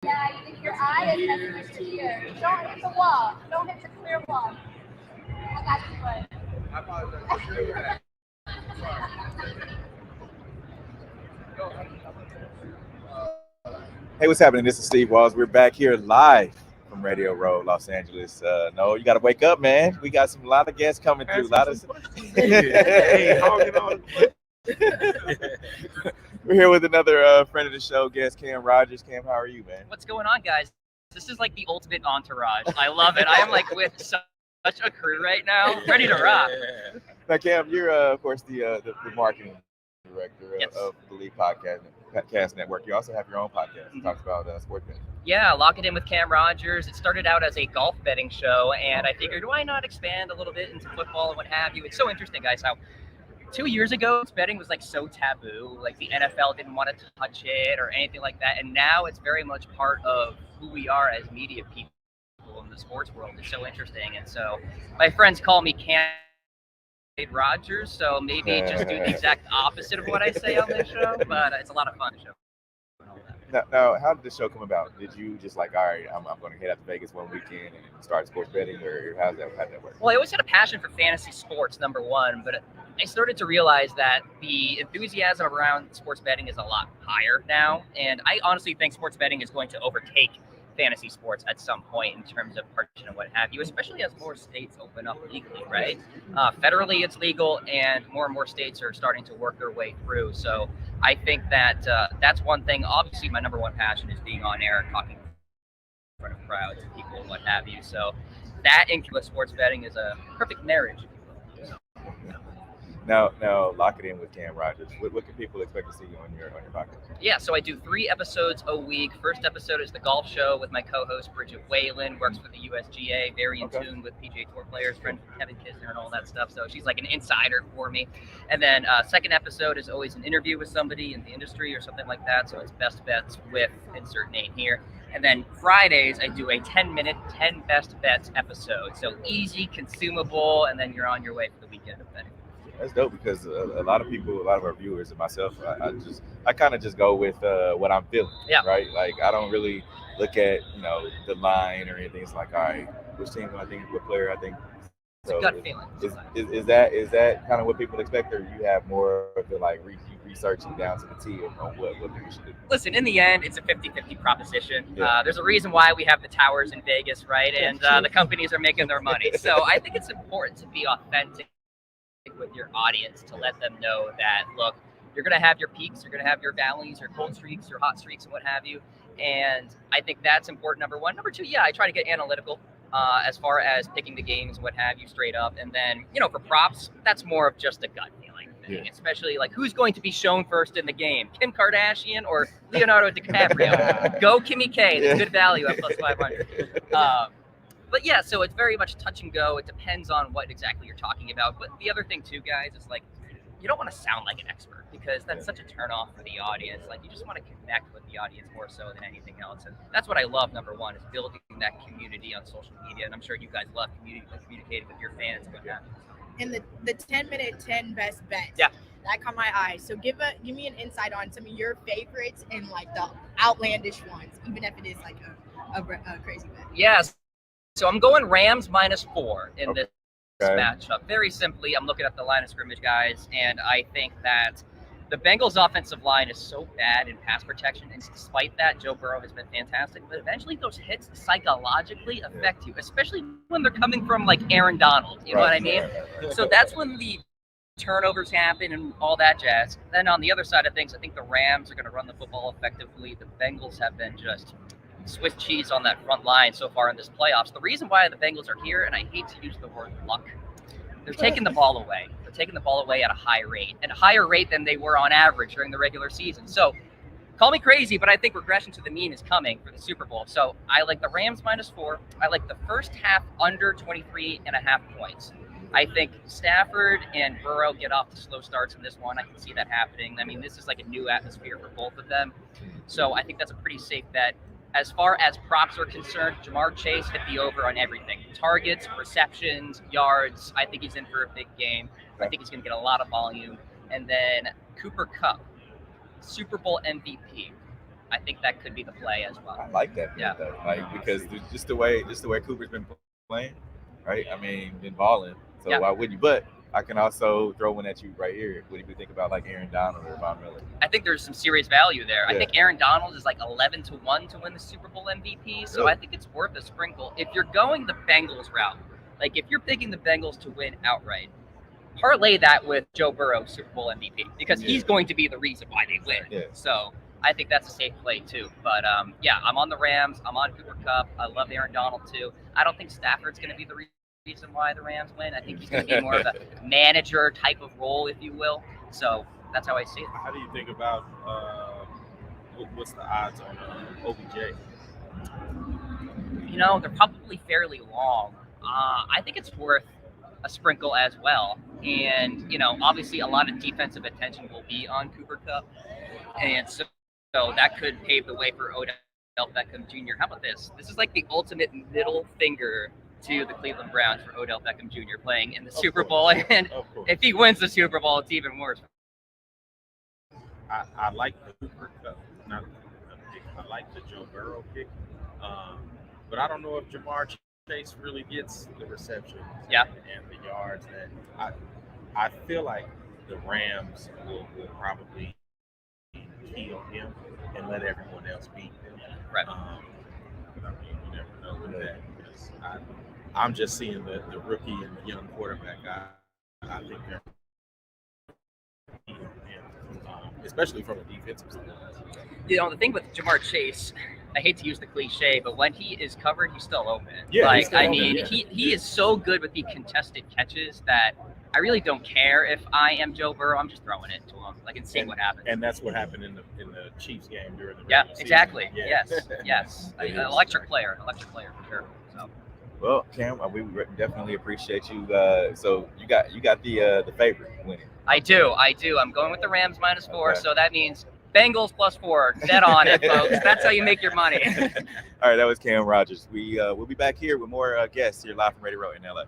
Yeah, your eye is messing with your ear. Don't hit the wall. Don't hit the clear wall. I got you, bud. I apologize. Hey, what's happening? This is Steve Walls. We're back here live from Radio Row, Los Angeles. No, you got to wake up, man. We got a lot of guests coming through. Hey, we're here with another friend of the show, guest Cam Rogers. Cam, how are you, man? What's going on, guys? This is like the ultimate entourage. I love it. I am like with such a crew right now, ready to rock. Now, Cam, you're of course the marketing director of the League Podcast Network. You also have your own podcast. It talks about sports betting. Yeah, Lock It In with Cam Rogers. It started out as a golf betting show, and I figured, why not expand a little bit into football and what have you? It's so interesting, guys, how 2 years ago, betting was like so taboo. Like the NFL didn't want to touch it or anything like that. And now it's very much part of who we are as media people in the sports world. It's so interesting. And so my friends call me Cam Rogers. So maybe just do the exact opposite of what I say on this show. But it's a lot of fun to show. Now, how did this show come about? Did you just like, all right, I'm going to head out to Vegas one weekend and start sports betting, or how'd that work? Well, I always had a passion for fantasy sports, number one, but I started to realize that the enthusiasm around sports betting is a lot higher now, and I honestly think sports betting is going to overtake fantasy sports at some point in terms of purchase and what have you, especially as more states open up legally, right? Federally, it's legal, and more states are starting to work their way through. So I think that that's one thing. Obviously, my number one passion is being on air and talking in front of crowds and people and what have you. So that and sports betting is a perfect marriage. Now, Lock It In with Cam Rogers. What can people expect to see on your podcast? Yeah, so I do 3 episodes a week. First episode is the golf show with my co-host Bridget Whalen, works for the USGA, very in tune with PGA Tour players, friend with Kevin Kisner and all that stuff. So she's like an insider for me. And then second episode is always an interview with somebody in the industry or something like that. So it's best bets with insert name here. And then Fridays, I do a 10-minute, 10 best bets episode. So easy, consumable, and then you're on your way for the weekend of betting. That's dope because a lot of our viewers and myself, I kind of just go with what I'm feeling. Yeah. Right. Like I don't really look at the line or anything. It's like, all right, which team I think, what player I think. So it's a gut feeling. Is that kind of what people expect, or you have more of the like researching down to the T on what people should do? Listen, in the end, it's a 50-50 proposition. Yeah. There's a reason why we have the towers in Vegas, right? And the companies are making their money. So I think it's important to be authentic with your audience, to let them know that, look, you're going to have your peaks, you're going to have your valleys, your cold streaks, your hot streaks, and what have you. And I think that's important, number one. Number two, yeah, I try to get analytical as far as picking the games and what have you straight up. And then, for props, that's more of just a gut feeling thing, especially like who's going to be shown first in the game, Kim Kardashian or Leonardo DiCaprio? Go Kimmy K. That's good value at plus 500. But yeah, so it's very much touch and go. It depends on what exactly you're talking about. But the other thing too, guys, is like, you don't want to sound like an expert because that's such a turnoff for the audience. Like, you just want to connect with the audience more so than anything else. And that's what I love, number one, is building that community on social media. And I'm sure you guys love communicating with your fans and what have you. And the 10-minute 10 best bets. Yeah. That caught my eye. So give me an insight on some of your favorites and like the outlandish ones, even if it is like a crazy bet. Yes. So I'm going Rams -4 in this matchup. Very simply, I'm looking at the line of scrimmage, guys, and I think that the Bengals' offensive line is so bad in pass protection, and despite that, Joe Burrow has been fantastic. But eventually, those hits psychologically affect you, especially when they're coming from like Aaron Donald. You know what I mean? So that's when the turnovers happen and all that jazz. Then on the other side of things, I think the Rams are going to run the football effectively. The Bengals have been just Swiss cheese on that front line so far in this playoffs. The reason why the Bengals are here, and I hate to use the word luck, they're taking the ball away. They're taking the ball away at a high rate, and a higher rate than they were on average during the regular season. So call me crazy, but I think regression to the mean is coming for the Super Bowl. So I like the Rams -4. I like the first half under 23.5 points. I think Stafford and Burrow get off to slow starts in this one. I can see that happening. I mean, this is like a new atmosphere for both of them. So I think that's a pretty safe bet. As far as props are concerned, Jamar Chase hit the over on everything. Targets, receptions, yards. I think he's in for a big game. I think he's going to get a lot of volume. And then Cooper Kupp, Super Bowl MVP. I think that could be the play as well. I like that. Yeah. Though. Like because just the way Cooper's been playing, right? I mean, been balling. So why wouldn't you? But I can also throw one at you right here. What do you think about like Aaron Donald or Von Miller? I think there's some serious value there. Yeah. I think Aaron Donald is like 11-1 to win the Super Bowl MVP. So Really? I think it's worth a sprinkle. If you're going the Bengals route, like if you're picking the Bengals to win outright, parlay that with Joe Burrow Super Bowl MVP because he's going to be the reason why they win. Yeah. So I think that's a safe play too. But yeah, I'm on the Rams. I'm on Cooper Kupp. I love Aaron Donald too. I don't think Stafford's going to be the reason why the Rams win. I think he's going to be more of a manager type of role, if you will. So that's how I see it. How do you think about what's the odds on OBJ? You know, they're probably fairly long. I think it's worth a sprinkle as well. And, you know, obviously a lot of defensive attention will be on Cooper Kupp. And so that could pave the way for Odell Beckham Jr. How about this? This is like the ultimate middle finger to the Cleveland Browns for Odell Beckham Jr. playing in the Super Bowl. And if he wins the Super Bowl, it's even worse. I like the Cooper Kupp, not pick. I like the Joe Burrow pick. But I don't know if Jamar Chase really gets the receptions and the yards that I feel like the Rams will probably key on him and let everyone else beat them. Right. But I mean, you never know with that because I'm just seeing the rookie and the young quarterback. I think they're key on him, especially from a defensive standpoint. You know, the thing with Jamar Chase, I hate to use the cliche, but when he is covered, he's still open. Yeah, like, still I open, mean, yeah. he is so good with the contested catches that I really don't care if I am Joe Burrow. I'm just throwing it to him, like, and seeing what happens. And that's what happened in the Chiefs game during the Yeah, regular season. exactly. Yeah. Yes. Electric player for sure. So. Well, Cam, we definitely appreciate you. So you got the favorite winning. I do. I'm going with the Rams -4, Okay. so that means Bengals +4. Dead on it, folks. That's how you make your money. All right, that was Cam Rogers. We'll be back here with more guests here live from Radio Row in LA.